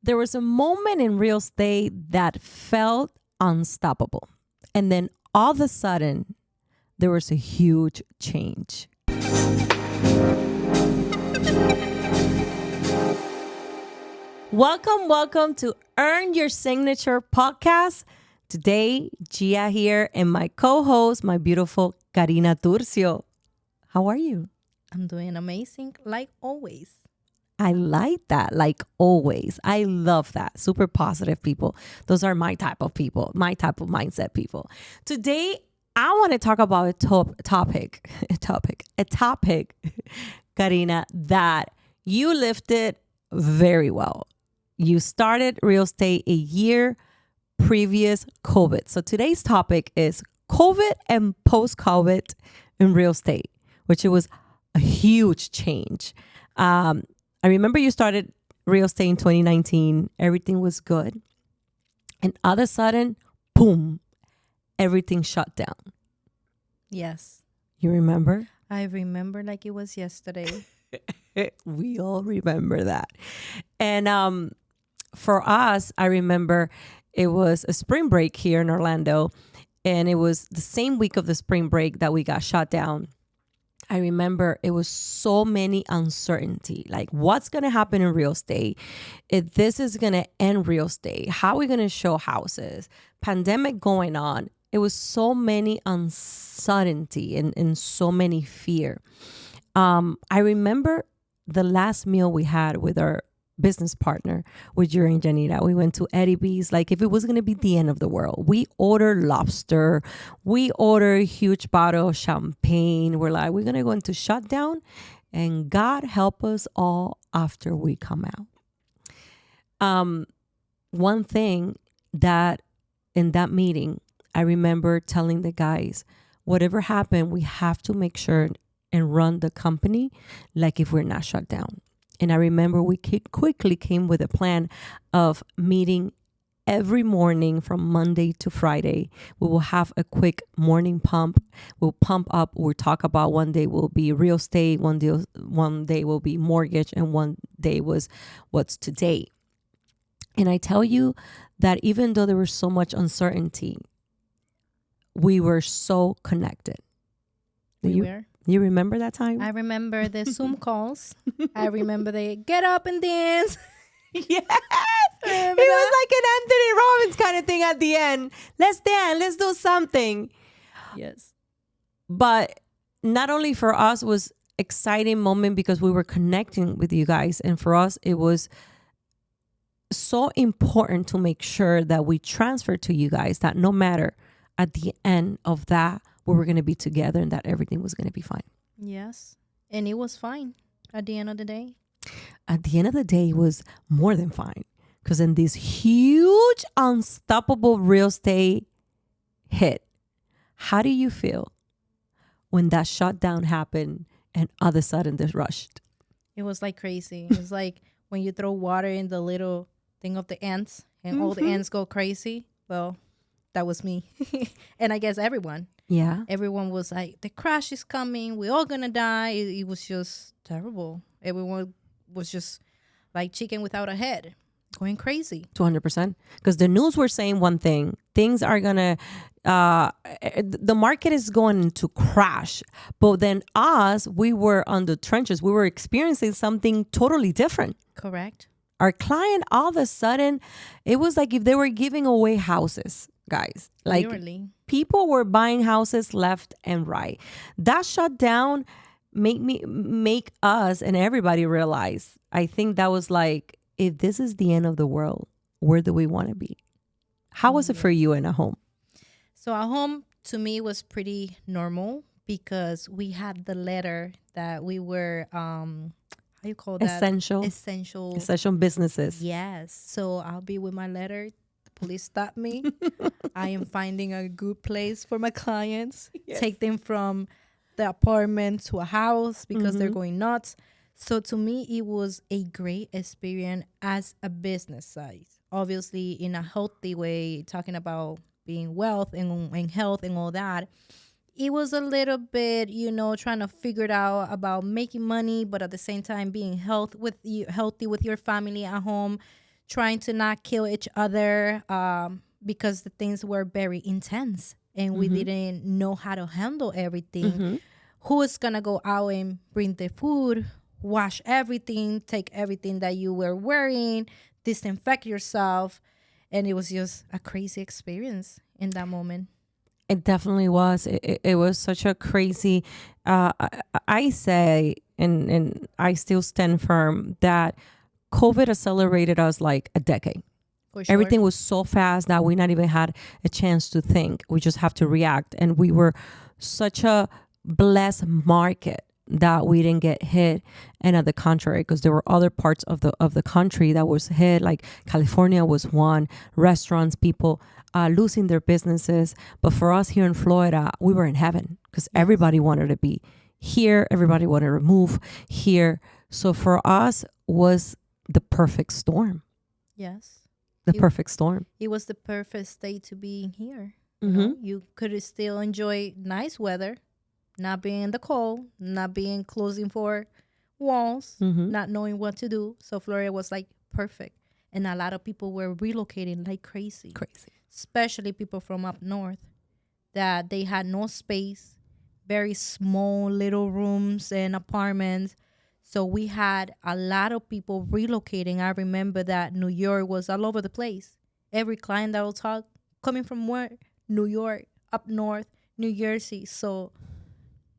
There was a moment in real estate that felt unstoppable. And then all of a sudden, there was a huge change. Welcome to Earn Your Signature podcast. Today, Gia here and my co-host, my beautiful Karina Turcio. How are you? I'm doing amazing, like always. I like that, like always. I love that. Super positive people. Those are my type of people, my type of mindset people. Today, I want to talk about a topic, Karina, that you lifted very well. You started real estate a year previous COVID. So today's topic is COVID and post-COVID in real estate, which it was a huge change. I remember you started real estate in 2019. Everything was good. And all of a sudden, boom, everything shut down. Yes. You remember? I remember like it was yesterday. We all remember that. And for us, I remember it was a spring break here in Orlando. And it was the same week of the spring break that we got shut down. I remember it was so many uncertainty, like what's going to happen in real estate, if this is going to end real estate, how are we going to show houses, pandemic going on. It was so many uncertainty and so many fear. I remember the last meal we had with our business partner, with Yuri and Janita. We went to Eddie B's, like if it was going to be the end of the world. We ordered lobster. We ordered a huge bottle of champagne. We're like, we're going to go into shutdown, and God help us all after we come out. One thing that in that meeting, I remember telling the guys, whatever happened, we have to make sure and run the company like if we're not shut down. And I remember we quickly came with a plan of meeting every morning from Monday to Friday. We will have a quick morning pump. We'll pump up. We'll talk about one day will be real estate, one day will be mortgage, and one day was what's today. And I tell you that even though there was so much uncertainty, we were so connected. You remember that time? I remember the Zoom calls. I remember the get up and dance. Yes. It was like an Anthony Robbins kind of thing at the end. Let's dance. Let's do something. Yes. But not only for us was exciting moment because we were connecting with you guys. And for us, it was so important to make sure that we transfer to you guys that no matter at the end of that, we were going to be together and that everything was going to be fine. Yes. And it was fine at the end of the day. At the end of the day, it was more than fine. Because in this huge, unstoppable real estate hit, how do you feel when that shutdown happened and all of a sudden this rushed? It was like crazy. It was like when you throw water in the little thing of the ants and all the ants go crazy. Well, that was me. And I guess everyone. Yeah. Everyone was like, the crash is coming. We're all going to die. It was just terrible. Everyone was just like chicken without a head, going crazy. 200%. Because the news were saying one thing. Things are going to, the market is going to crash. But then us, we were on the trenches. We were experiencing something totally different. Correct. Our client, all of a sudden, it was like if they were giving away houses. Guys, like Literally. People were buying houses left and right. That shutdown make us and everybody realize. I think that was like, if this is the end of the world, where do we want to be? How was it for you in a home? So at home, to me, was pretty normal because we had the letter that we were, how you call that? Essential businesses. Yes. So I'll be with my letter. Police stop me. I am finding a good place for my clients. Yes. Take them from the apartment to a house because they're going nuts. So to me, it was a great experience as a business side. Obviously, in a healthy way, talking about being wealth and health and all that. It was a little bit, trying to figure it out about making money, but at the same time being healthy with your family at home. trying to not kill each other because the things were very intense and we didn't know how to handle everything. Who is going to go out and bring the food, wash everything, take everything that you were wearing, disinfect yourself. And it was just a crazy experience in that moment. It definitely was. It was such a crazy. I say, and I still stand firm that COVID accelerated us like a decade. For sure. Everything was so fast that we not even had a chance to think. We just have to react, and we were such a blessed market that we didn't get hit, and at the contrary, because there were other parts of the country that was hit, like California was one. Restaurants, people losing their businesses. But for us here in Florida, we were in heaven because everybody wanted to be here. Everybody wanted to move here. So for us was the perfect storm. Yes. The perfect storm. It was the perfect state to be here. You know, you could still enjoy nice weather, not being in the cold, not being closing for walls, not knowing what to do. So Florida was like perfect. And a lot of people were relocating like crazy. Especially people from up north that they had no space, very small little rooms and apartments. So we had a lot of people relocating. I remember that New York was all over the place. Every client that will talk coming from where? New York, up north, New Jersey. So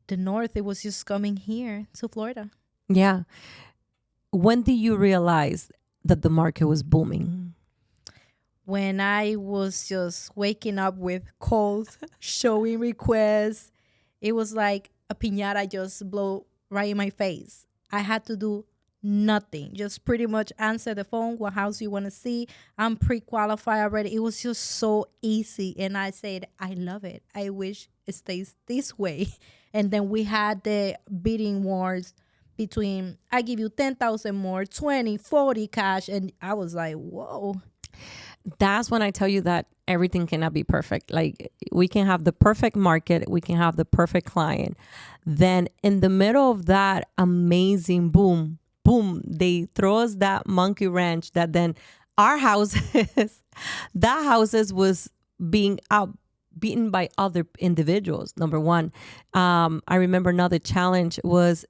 the north, it was just coming here to Florida. Yeah. When did you realize that the market was booming? When I was just waking up with calls, showing requests, it was like a piñata just blow right in my face. I had to do nothing, just pretty much answer the phone. What house you want to see? I'm pre-qualified already. It was just so easy. And I said, I love it. I wish it stays this way. And then we had the bidding wars between, I give you 10,000 more, 20, 40 cash. And I was like, whoa. That's when I tell you that everything cannot be perfect. Like we can have the perfect market, we can have the perfect client. Then in the middle of that amazing boom, they throw us that monkey wrench that then our houses, that houses was being beaten by other individuals. Number one, I remember another challenge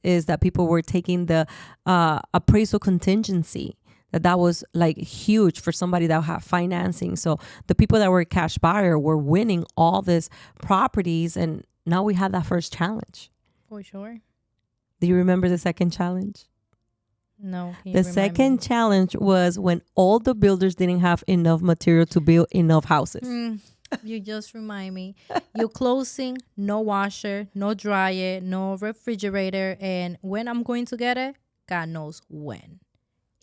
is that people were taking the appraisal contingency. That was like huge for somebody that had financing. So the people that were cash buyer were winning all these properties, and now we had that first challenge. For sure. Do you remember the second challenge? No. The second challenge was when all the builders didn't have enough material to build enough houses. You just remind me. You're closing, no washer, no dryer, no refrigerator, and when I'm going to get it, God knows when.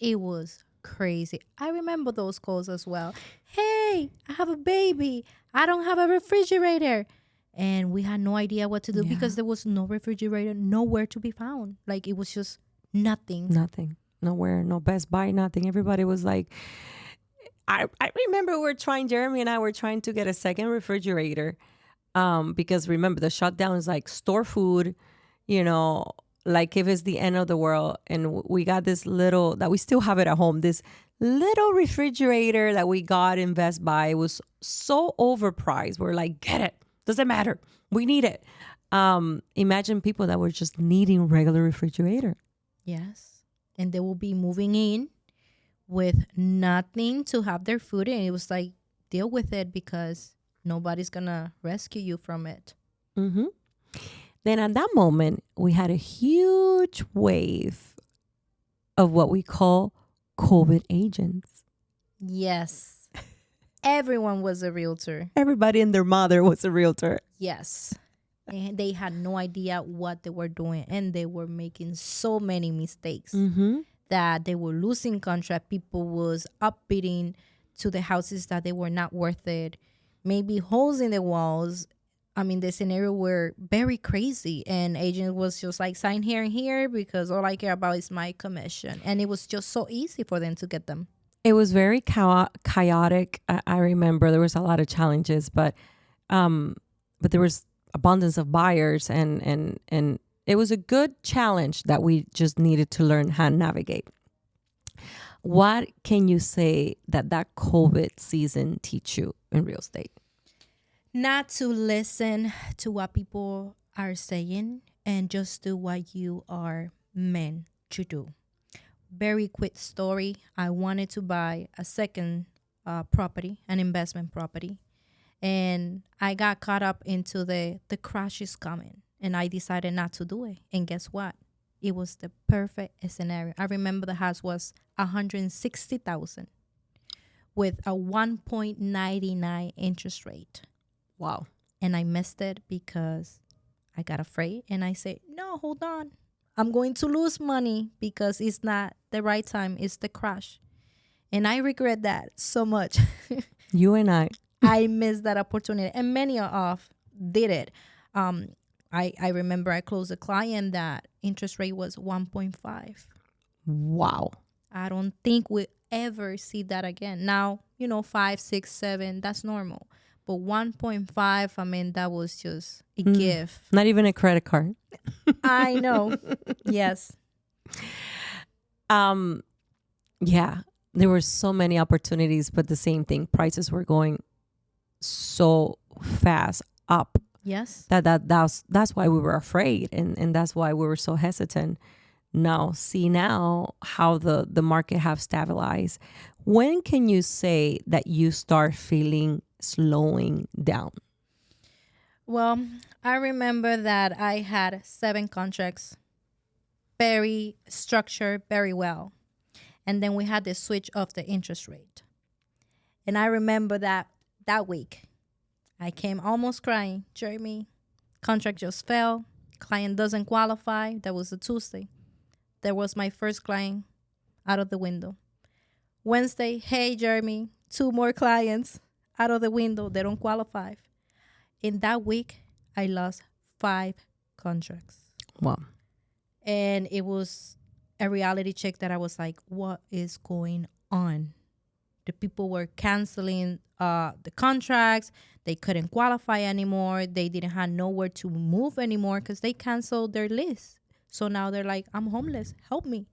It was crazy. I remember those calls as well. Hey, I have a baby. I don't have a refrigerator. And we had no idea what to do because there was no refrigerator, nowhere to be found. Like it was just nothing. Nothing. Nowhere. No Best Buy, nothing. Everybody was like, I remember Jeremy and I were trying to get a second refrigerator because remember the shutdown is like store food, like if it's the end of the world. And we got this little, that we still have it at home, this little refrigerator that we got in Best Buy. It was so overpriced. We're like, get it. Doesn't matter. We need it. Imagine people that were just needing regular refrigerator. Yes. And they will be moving in with nothing to have their food in. It was like, deal with it because nobody's going to rescue you from it. Mm-hmm. Then at that moment, we had a huge wave of what we call COVID agents. Yes. Everyone was a realtor. Everybody and their mother was a realtor. Yes. And they had no idea what they were doing. And they were making so many mistakes that they were losing contract. People was upbidding to the houses that they were not worth it. Maybe holes in the walls. I mean, the scenario were very crazy, and agent was just like, sign here and here because all I care about is my commission. And it was just so easy for them to get them. It was very chaotic. I remember there was a lot of challenges, but there was abundance of buyers, and it was a good challenge that we just needed to learn how to navigate. What can you say that COVID season teach you in real estate? Not to listen to what people are saying and just do what you are meant to do. Very quick story. I wanted to buy a second property, an investment property, and I got caught up into the crash is coming, and I decided not to do it. And guess what? It was the perfect scenario. I remember the house was 160,000 with a 1.99 interest rate, Wow. and I missed it because I got afraid, and I said, "No, hold on. I'm going to lose money because it's not the right time. It's the crash." And I regret that so much. You and I. I missed that opportunity, and many of did it. I remember I closed a client that interest rate was 1.5. Wow. I don't think we ever see that again. Now, 5, 6, 7, that's normal. But 1.5, I mean, that was just a gift. Not even a credit card. I know. Yes. Yeah, there were so many opportunities, but the same thing. Prices were going so fast up Yes. that's why we were afraid, and that's why we were so hesitant. Now see now how the market have stabilized. When can you say that you start feeling slowing down? Well, I remember that I had 7 contracts, very structured, very well. And then we had the switch of the interest rate. And I remember that week, I came almost crying. "Jeremy, contract just fell. Client doesn't qualify." That was a Tuesday. There was my first client out of the window. Wednesday, "Hey, Jeremy, 2 more clients out of the window. They don't qualify." In that week, I lost 5 contracts. Wow. And it was a reality check that I was like, what is going on? The people were canceling the contracts. They couldn't qualify anymore. They didn't have nowhere to move anymore because they canceled their list. So now they're like, "I'm homeless. Help me."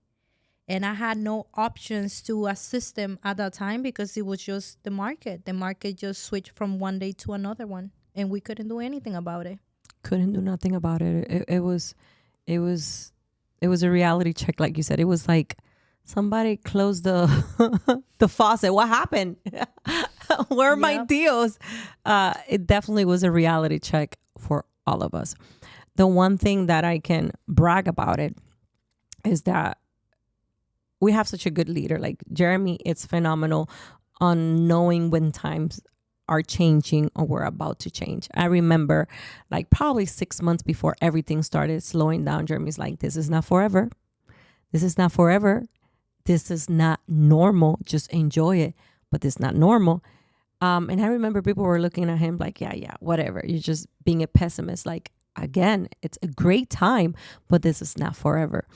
And I had no options to assist them at that time because it was just the market. The market just switched from one day to another one, and we couldn't do anything about it. Couldn't do nothing about it. It was a reality check, like you said. It was like somebody closed the the faucet. What happened? Where are my Yep. deals? It definitely was a reality check for all of us. The one thing that I can brag about it is that we have such a good leader. Like Jeremy, it's phenomenal on knowing when times are changing or we're about to change. I remember like probably 6 months before everything started slowing down, Jeremy's like, "This is not forever. This is not forever. This is not normal. Just enjoy it. But this is not normal." And I remember people were looking at him like, yeah, whatever. You're just being a pessimist. Like, again, it's a great time, but this is not forever.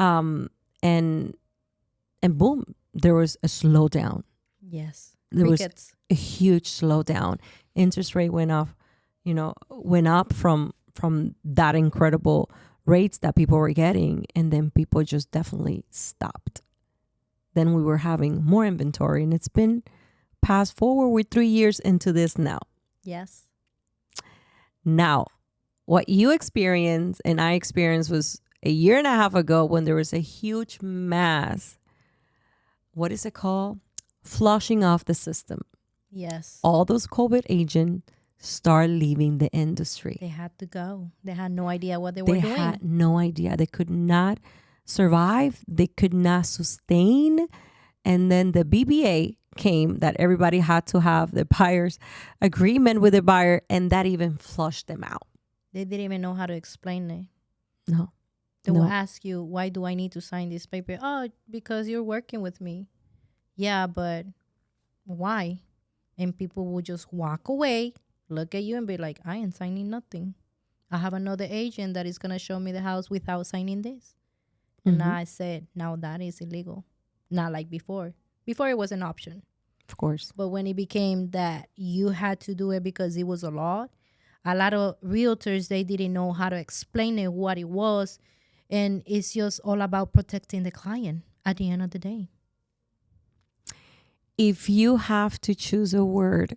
And boom, there was a slowdown. Yes. There was Crickets. a huge slowdown. Interest rate went up from that incredible rates that people were getting, and then people just definitely stopped. Then we were having more inventory, and it's been past forward. We're 3 years into this now. Yes. Now, what you experienced and I experienced was a year and a half ago when there was a huge mass. What is it called? Flushing off the system. Yes. All those COVID agents start leaving the industry. They had to go. They had no idea what they were They doing. had no idea. They could not survive. They could not sustain. And then the BBA came that everybody had to have the buyer's agreement with the buyer, and that even flushed them out. They didn't even know how to explain it. No. They No. will ask you, "Why do I need to sign this paper?" "Oh, because you're working with me." "Yeah, but why?" And people will just walk away, look at you and be like, "I ain't signing nothing. I have another agent that is going to show me the house without signing this." And Mhm. I said, now that is illegal. Not like before. Before it was an option. Of course. But when it became that you had to do it because it was a law, a lot of realtors, they didn't know how to explain it, what it was. And it's just all about protecting the client at the end of the day. If you have to choose a word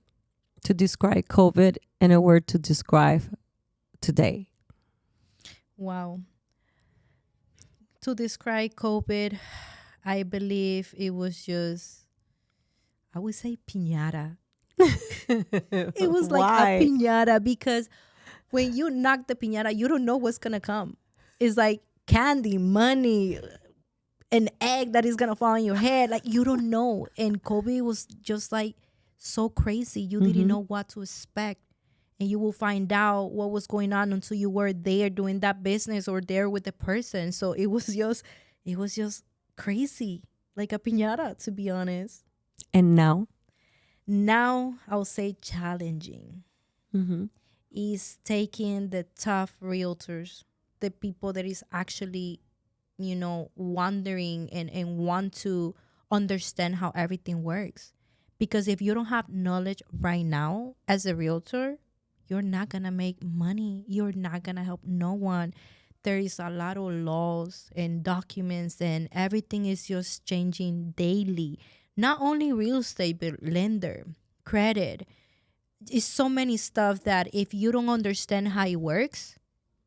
to describe COVID and a word to describe today. Wow. To describe COVID, I believe it was just, I would say piñata. It was like a Why? piñata because when you knock the piñata, you don't know what's going to come. It's like candy, money, an egg that is going to fall on your head. Like, you don't know. And COVID was just like so crazy. You didn't know what to expect. And you will find out what was going on until you were there doing that business or there with the person. So it was just crazy. Like a piñata, to be honest. And now? Now, I'll say challenging. Mm-hmm. Is taking the tough realtors, the people that is actually, wondering and want to understand how everything works. Because if you don't have knowledge right now as a realtor, you're not going to make money. You're not going to help no one. There is a lot of laws and documents and everything is just changing daily. Not only real estate, but lender, credit. It's so many stuff that if you don't understand how it works,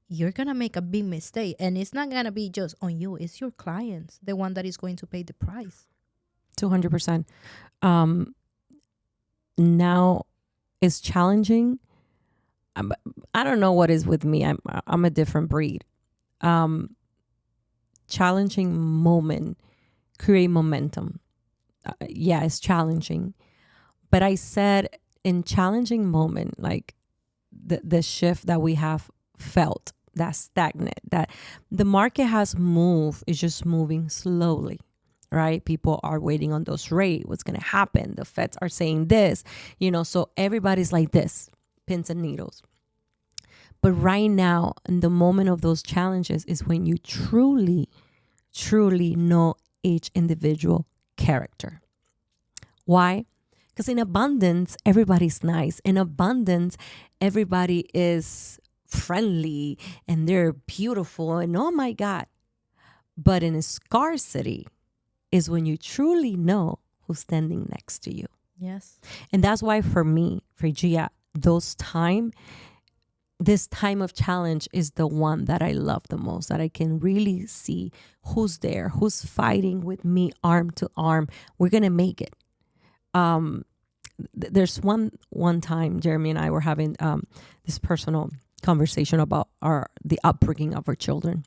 you're going to make a big mistake. And it's not going to be just on you. It's your clients, the one that is going to pay the price. 200%. Now it's challenging. I don't know what is with me. I'm a different breed. Challenging moment, create momentum. Yeah, it's challenging. But I said in challenging moment, like the shift that we have felt, that stagnant, that the market has moved, is just moving slowly, right? People are waiting on those rates. What's going to happen? The Feds are saying this, so everybody's like this, pins and needles. But right now, in the moment of those challenges is when you truly, truly know each individual character. Why? Because in abundance, everybody's nice. In abundance, everybody is friendly and they're beautiful and oh my God. But in a scarcity is when you truly know who's standing next to you. Yes. And that's why for me, for Gia, this time of challenge is the one that I love the most, that I can really see who's there, who's fighting with me arm to arm. We're going to make it. There's one time Jeremy and I were having this personal conversation about the upbringing of our children,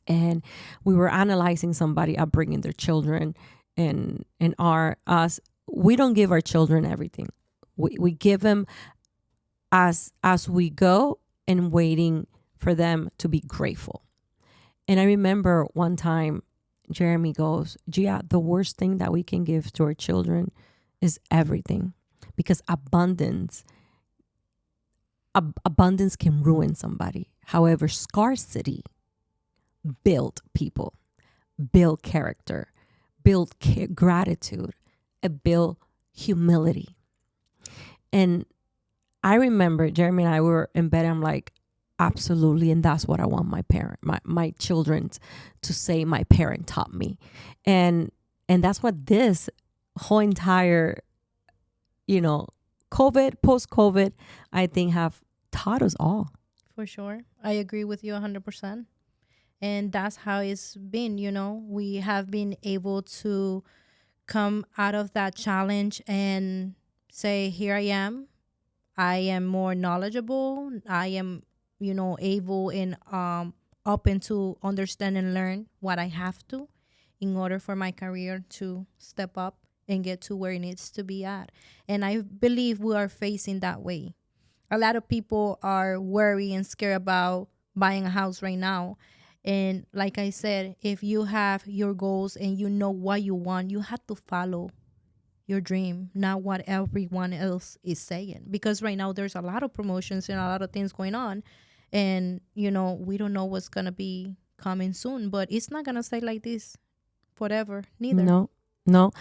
and we were analyzing somebody upbringing their children, and us. We don't give our children everything. We give them as we go and waiting for them to be grateful. And I remember one time Jeremy goes, Gia, the worst thing that we can give to our children is everything, because abundance can ruin somebody. However, scarcity build people, build character, build gratitude, and build humility. And I remember Jeremy and I were in bed. I'm like, absolutely, and that's what I want my children to say. My parent taught me, and that's what this whole entire, COVID, post-COVID, I think have taught us all. For sure. I agree with you 100%. And that's how it's been, we have been able to come out of that challenge and say, here I am. I am more knowledgeable. I am, able and open to understand and learn what I have to in order for my career to step up and get to where it needs to be at. And I believe we are facing that way. A lot of people are worried and scared about buying a house right now. And like I said, if you have your goals and you know what you want, you have to follow your dream, not what everyone else is saying. Because right now there's a lot of promotions and a lot of things going on. And, we don't know what's going to be coming soon. But it's not going to stay like this forever, neither. No.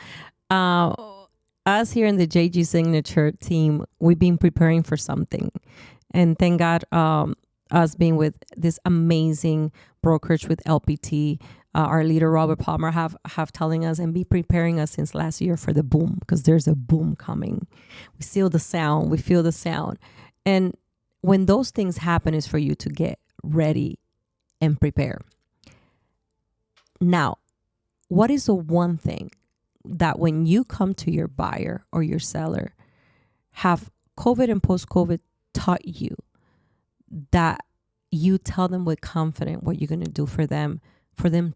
Us here in the JG Signature team, we've been preparing for something. And thank God us being with this amazing brokerage with LPT, our leader Robert Palmer have telling us and be preparing us since last year for the boom, because there's a boom coming. We feel the sound. We feel the sound. And when those things happen is for you to get ready and prepare. Now, what is the one thing that when you come to your buyer or your seller, have COVID and post-COVID taught you that you tell them with confidence what you're going to do for them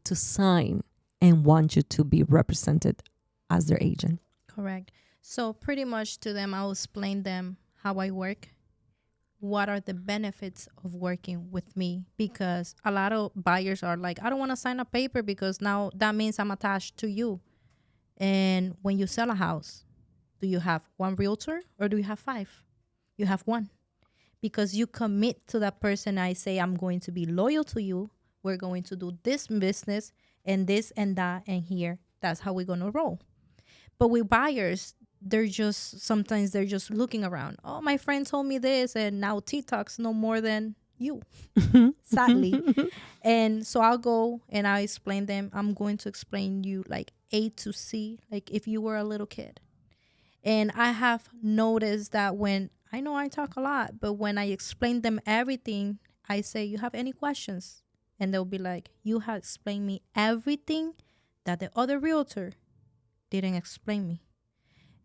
to sign and want you to be represented as their agent? Correct. So pretty much to them, I'll explain them how I work, what are the benefits of working with me, because a lot of buyers are like, I don't want to sign a paper because now that means I'm attached to you. And when you sell a house, do you have one realtor or do you have 5? You have 1, because you commit to that person. I say, I'm going to be loyal to you. We're going to do this business and this and that and here. That's how we're going to roll. But with buyers, sometimes they're just looking around. Oh, my friend told me this, and now TikTok's no more than you, sadly. And so I'll go and I explain them. I'm going to explain you like A to C, like if you were a little kid. And I have noticed that when I know I talk a lot, but when I explain them everything, I say, you have any questions? And they'll be like, you have explained me everything that the other realtor didn't explain me.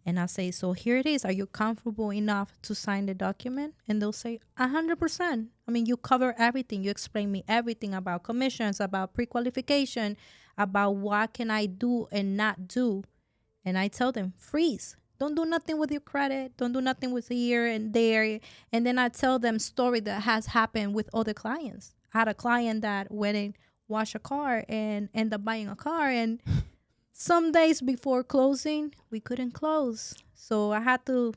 And I say, so here it is. Are you comfortable enough to sign the document? And they'll say, 100%. I mean, you cover everything. You explain me everything about commissions, about pre-qualification, about what can I do and not do. And I tell them, freeze. Don't do nothing with your credit. Don't do nothing with here and there. And then I tell them story that has happened with other clients. I had a client that went and washed a car and ended up buying a car. And some days before closing, we couldn't close. So I had to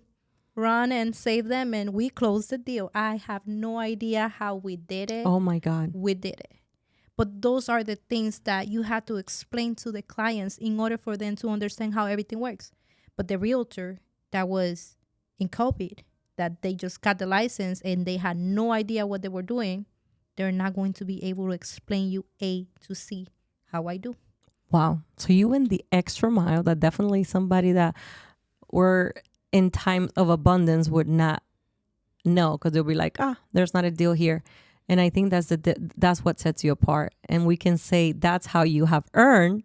run and save them, and we closed the deal. I have no idea how we did it. Oh, my God. We did it. But those are the things that you have to explain to the clients in order for them to understand how everything works. But the realtor that was in COVID, that they just got the license and they had no idea what they were doing, they're not going to be able to explain you A to C how I do. Wow. So you went the extra mile that definitely somebody that were in time of abundance would not know, because they'll be like, there's not a deal here. And I think that's what sets you apart. And we can say that's how you have earned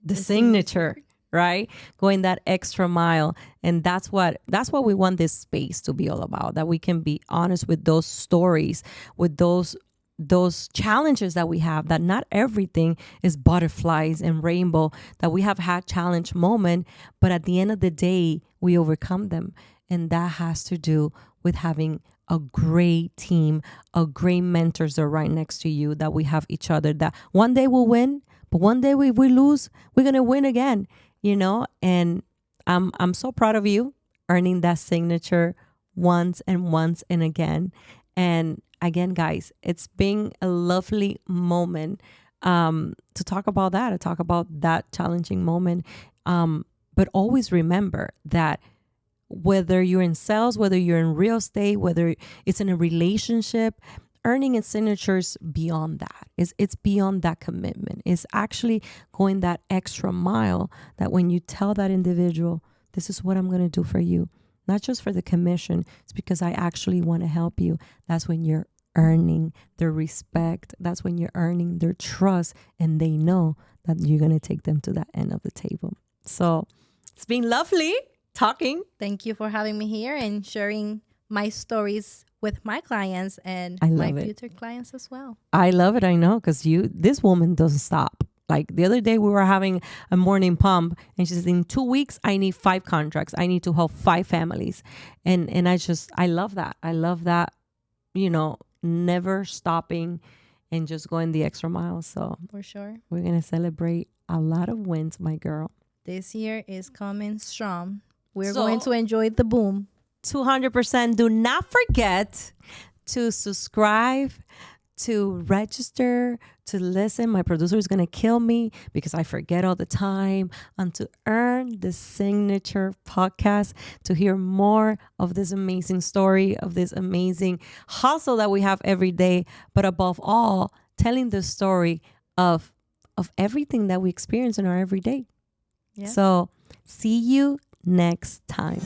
the signature, right? Going that extra mile. And that's what we want this space to be all about, that we can be honest with those stories, with those challenges that we have, that not everything is butterflies and rainbow, that we have had challenge moment, but at the end of the day, we overcome them. And that has to do with having a great team, a great mentors that are right next to you, that we have each other, that one day we'll win, but one day we lose, we're going to win again, and I'm so proud of you earning that signature once and again. And again, guys, it's been a lovely moment to talk about that, to talk about that challenging moment. But always remember that whether you're in sales, whether you're in real estate, whether it's in a relationship, earning its signatures beyond that. It's beyond that commitment. It's actually going that extra mile, that when you tell that individual, this is what I'm going to do for you, not just for the commission, it's because I actually want to help you. That's when you're earning their respect. That's when you're earning their trust, and they know that you're going to take them to that end of the table. So it's been lovely talking. Thank you for having me here and sharing my stories with my clients and my future clients as well. I love it. I know, because this woman doesn't stop. Like the other day we were having a morning pump, and she says, in 2 weeks, I need 5 contracts. I need to help 5 families. And I love that. I love that, never stopping and just going the extra mile. So for sure, we're going to celebrate a lot of wins, my girl. This year is coming strong. We're going to enjoy the boom. 200%. Do not forget to subscribe, to register, to listen. My producer is going to kill me because I forget all the time. And to earn the signature podcast, to hear more of this amazing story, of this amazing hustle that we have every day. But above all, telling the story of of everything that we experience in our everyday. Yeah. So see you next time.